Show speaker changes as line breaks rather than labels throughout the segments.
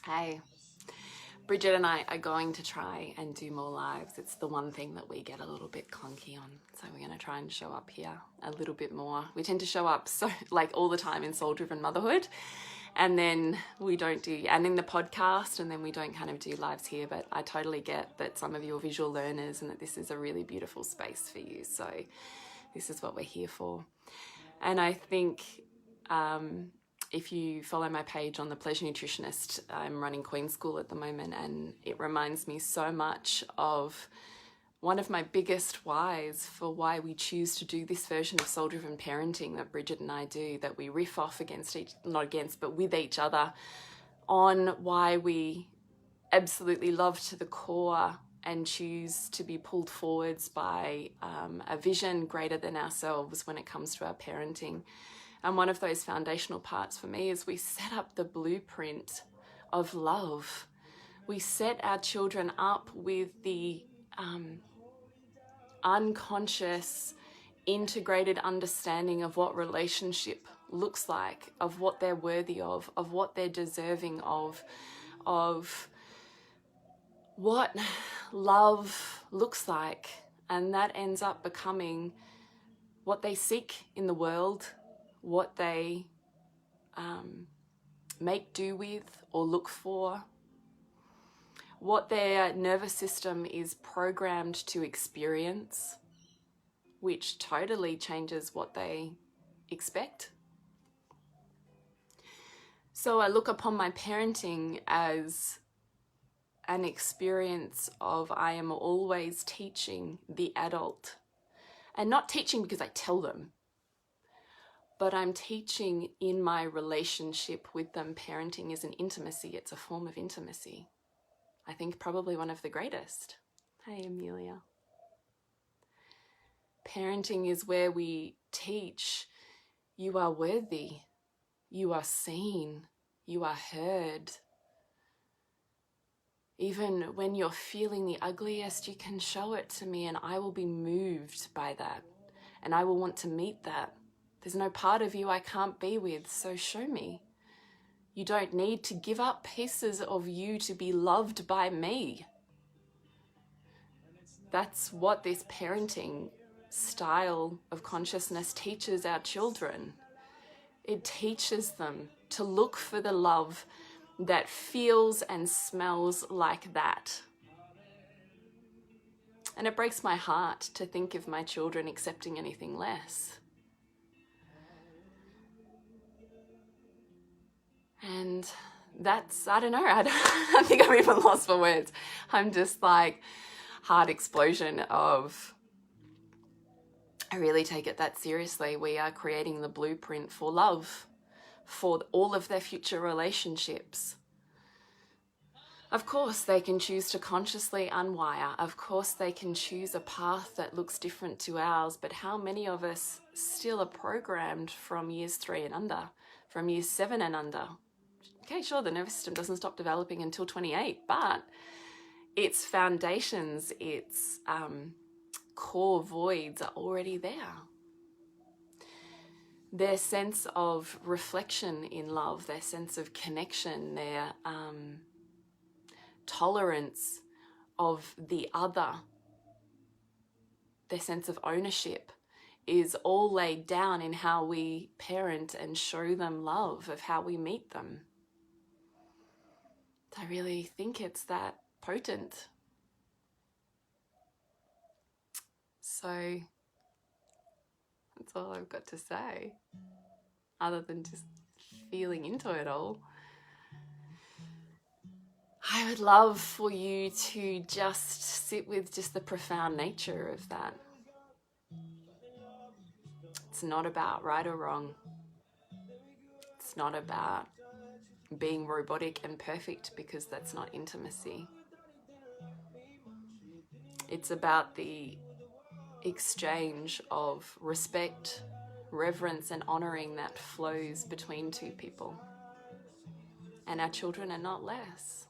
Hey, Bridget and I are going to try and do more lives. It's the one thing that we get a little bit clunky on. So we're going to try and show up here a little bit more. We tend to show up so like all the time in Soul Driven Motherhood, and then we don't do, and in the podcast, and then we don't kind of do lives here. But I totally get that some of you are visual learners and that this is a really beautiful space for you. So this is what we're here for. And I think if you follow my page on The Pleasure Nutritionist, I'm running Queen School at the moment, and it reminds me so much of one of my biggest whys for why we choose to do this version of soul-driven parenting that Bridget and I do, that we riff off not against, but with each other on why we absolutely love to the core and choose to be pulled forwards by a vision greater than ourselves when it comes to our parenting. And one of those foundational parts for me is we set up the blueprint of love. We set our children up with the unconscious, integrated understanding of what relationship looks like, of what they're worthy of what they're deserving of what love looks like. And that ends up becoming what they seek in the world, what they make do with or look for, what their nervous system is programmed to experience, which totally changes what they expect. So I look upon my parenting as an experience of I am always teaching the adult, and not teaching because I tell them, but I'm teaching in my relationship with them. Parenting is an intimacy. It's a form of intimacy. I think probably one of the greatest. Hey, Amelia. Parenting is where we teach you are worthy, you are seen, you are heard. Even when you're feeling the ugliest, you can show it to me and I will be moved by that. And I will want to meet that. There's no part of you I can't be with, so show me. You don't need to give up pieces of you to be loved by me. That's what this parenting style of consciousness teaches our children. It teaches them to look for the love that feels and smells like that. And it breaks my heart to think of my children accepting anything less. And that's, I don't know, I think I'm even lost for words. I'm just like heart explosion of, I really take it that seriously. We are creating the blueprint for love, for all of their future relationships. Of course, they can choose to consciously unwire. Of course, they can choose a path that looks different to ours. But how many of us still are programmed from years 3 and under, from years 7 and under? Okay, sure, the nervous system doesn't stop developing until 28, but its foundations, its core voids are already there. Their sense of reflection in love, their sense of connection, their tolerance of the other, their sense of ownership is all laid down in how we parent and show them love, of how we meet them. I really think it's that potent. So that's all I've got to say, other than just feeling into it all. I would love for you to just sit with just the profound nature of that. It's not about right or wrong. It's not about being robotic and perfect, because that's not intimacy. It's about the exchange of respect, reverence, and honoring that flows between two people. And our children are not less.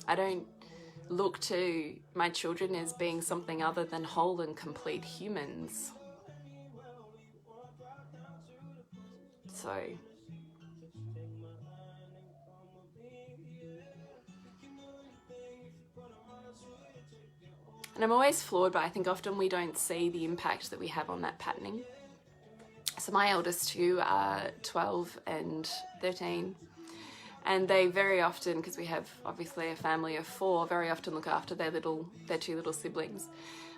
I don't look to my children as being something other than whole and complete humans. So And I'm always floored by, I think often we don't see the impact that we have on that patterning. So my eldest two are 12 and 13. And they very often, because we have obviously a family of 4, very often look after their 2 little siblings,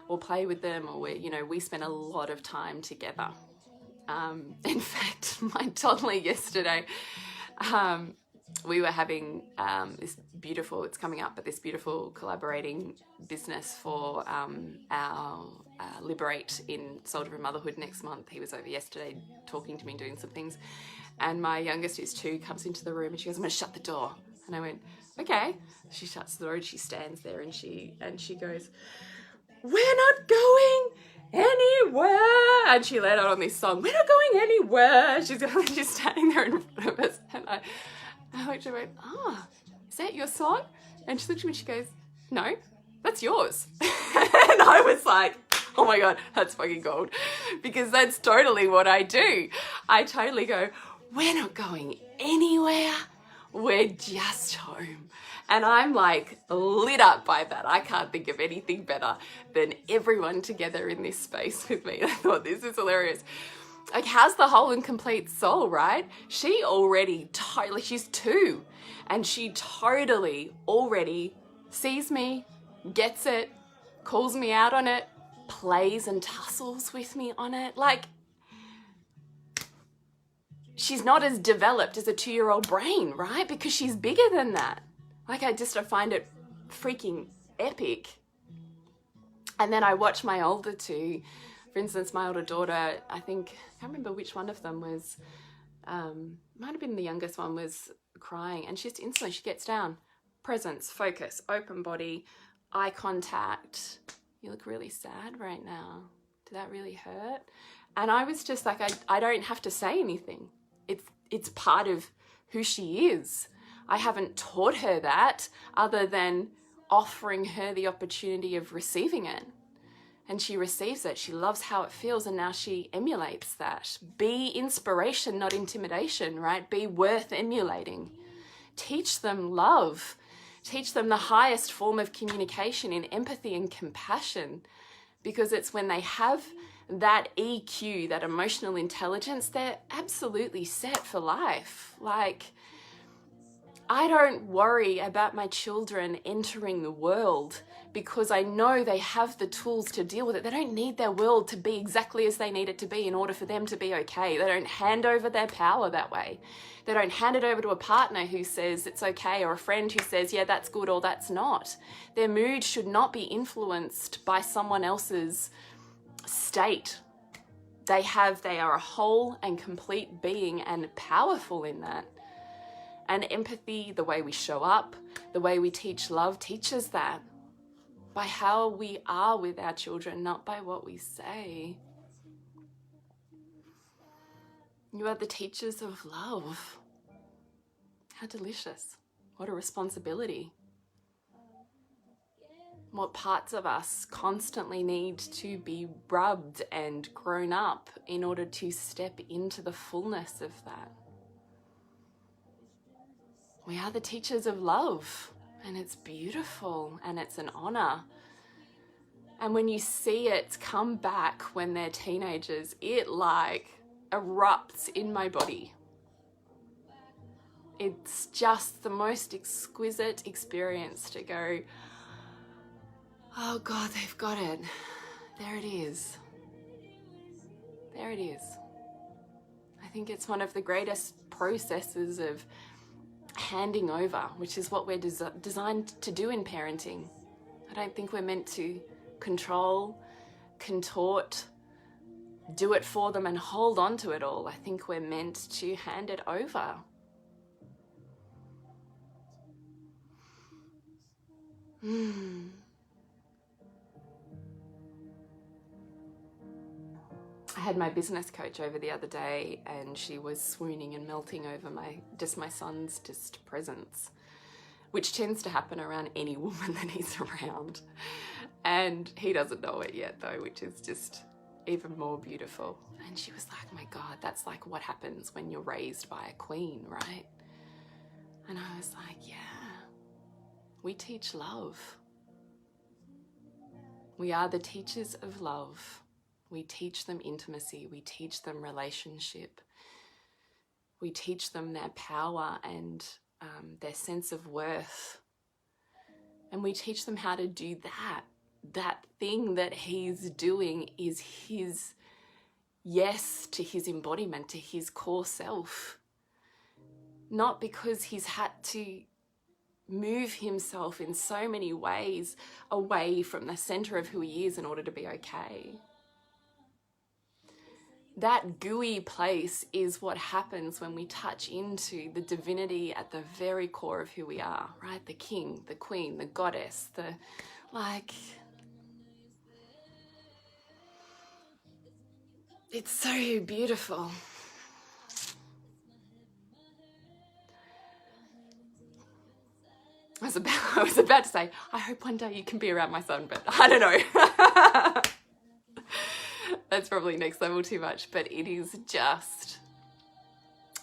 or play with them, or we spend a lot of time together. In fact, my toddler yesterday, we were having this beautiful, it's coming up, but this beautiful collaborating business for our Liberate in Soldier of Motherhood next month. He was over yesterday talking to me, doing some things. And my youngest, who's 2, comes into the room and she goes, I'm going to shut the door. And I went, okay. She shuts the door and she stands there and she goes, we're not going anywhere. And she let out on this song, we're not going anywhere. She's standing there in front of us. And I looked at her and went, is that your song? And she looked at me and she goes, no, that's yours. And I was like, oh my God, that's fucking gold. Because that's totally what I do. I totally go, we're not going anywhere. We're just home. And I'm like lit up by that. I can't think of anything better than everyone together in this space with me. I thought this is hilarious. Like, how's the whole and complete soul, right? She already totally, she's 2, and she totally already sees me, gets it, calls me out on it, plays and tussles with me on it. Like, she's not as developed as a 2-year-old brain, right? Because she's bigger than that. Like, I find it freaking epic. And then I watch my older 2. For instance, my older daughter, I can't remember which one of them was, might have been the youngest one, was crying. And just instantly she gets down. Presence, focus, open body, eye contact. You look really sad right now. Did that really hurt? And I was just like, I don't have to say anything. It's part of who she is. I haven't taught her that other than offering her the opportunity of receiving it. And she receives it. She loves how it feels, and now she emulates that. Be inspiration, not intimidation, right? Be worth emulating. Teach them love. Teach them the highest form of communication in empathy and compassion, because it's when they have that EQ, that emotional intelligence, they're absolutely set for life. Like, I don't worry about my children entering the world because I know they have the tools to deal with it. They don't need their world to be exactly as they need it to be in order for them to be okay. They don't hand over their power that way. They don't hand it over to a partner who says it's okay, or a friend who says, yeah, that's good or that's not. Their mood should not be influenced by someone else's state. They are a whole and complete being and powerful in that. And empathy, the way we show up, the way we teach love, teaches that by how we are with our children, not by what we say. You are the teachers of love. How delicious. What a responsibility. What parts of us constantly need to be rubbed and grown up in order to step into the fullness of that. We are the teachers of love, and it's beautiful and it's an honor. And when you see it come back when they're teenagers, it like erupts in my body. It's just the most exquisite experience to go, oh God, they've got it. There it is. There it is. I think it's one of the greatest processes of handing over, which is what we're designed to do in parenting. I don't think we're meant to control, contort, do it for them and hold on to it all. I think we're meant to hand it over. I had my business coach over the other day, and she was swooning and melting over my son's presence, which tends to happen around any woman that he's around. And he doesn't know it yet though, which is just even more beautiful. And she was like, my God, that's like what happens when you're raised by a queen, right? And I was like, yeah, we teach love. We are the teachers of love. We teach them intimacy. We teach them relationship. We teach them their power and their sense of worth. And we teach them how to do that. That thing that he's doing is his yes to his embodiment, to his core self. Not because he's had to move himself in so many ways away from the center of who he is in order to be okay. That gooey place is what happens when we touch into the divinity at the very core of who we are, right? The king, the queen, the goddess, it's so beautiful. I was about to say, I hope one day you can be around my son, but I don't know. That's probably next level too much, but it is just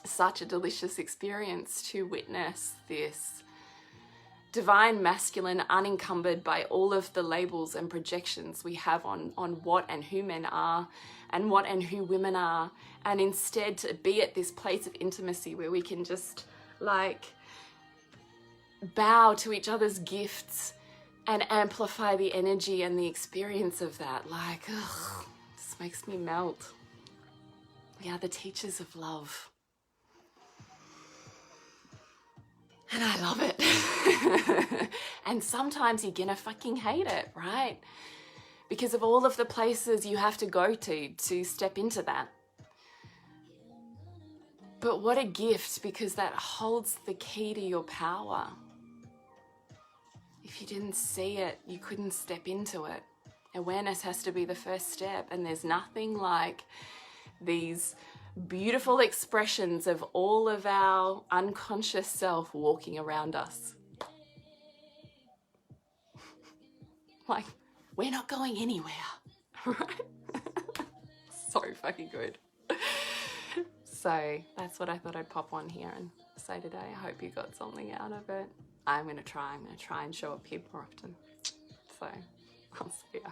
such a delicious experience to witness this divine masculine unencumbered by all of the labels and projections we have on what and who men are and what and who women are, and instead to be at this place of intimacy where we can just bow to each other's gifts and amplify the energy and the experience of that. This makes me melt. We are the teachers of love. And I love it. And sometimes you're gonna fucking hate it, right? Because of all of the places you have to go to step into that. But what a gift, because that holds the key to your power. If you didn't see it, you couldn't step into it. Awareness has to be the first step, and there's nothing like these beautiful expressions of all of our unconscious self walking around us. Like, we're not going anywhere, right? So fucking good. So that's what I thought I'd pop on here and say today. I hope you got something out of it. I'm going to try and show up here more often. So I'll see ya.